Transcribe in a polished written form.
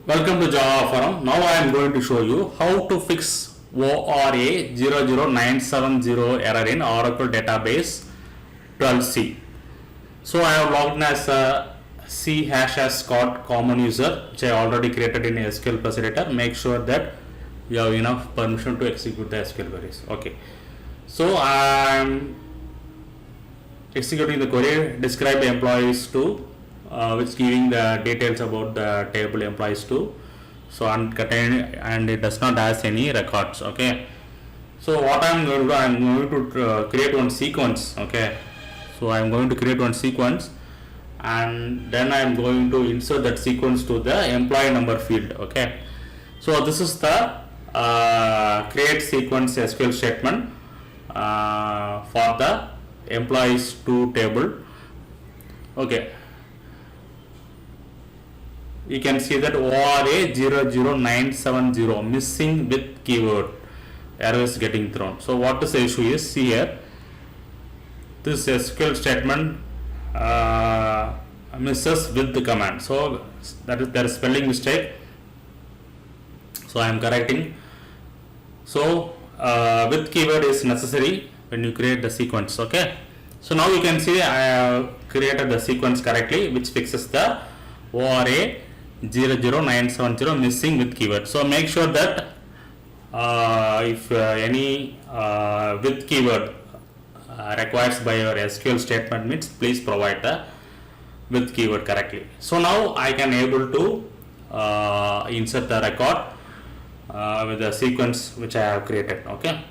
Welcome to Java Forum. Now I am going to show you how to fix ORA-00970 error in Oracle Database 12c. So I have logged in as a C #s common user, which I already created in SQL Plus editor. Make sure that you have enough permission to execute the SQL queries. Okay. So I am executing the query describe employees to which giving the details about the table employees to, so uncontained, and it does not has any records. Okay, so what I am going to do, I am going to create one sequence. Okay, so I am going to create one sequence and then I am going to insert that sequence to the employee number field. Okay, so this is the create sequence SQL statement for the employees to table. Okay, you can see that ORA-00970 missing with keyword error is getting thrown. So what is the issue is, see here, this SQL statement misses with the command. So that is, there is spelling mistake. So I am correcting. So with keyword is necessary when you create the sequence. Okay, so now you can see I have created the sequence correctly, which fixes the ORA-00970 missing with keyword. So make sure that if any with keyword requires by your SQL statement means, please provide the with keyword correctly. So now I can able to insert the record with the sequence which I have created. Okay.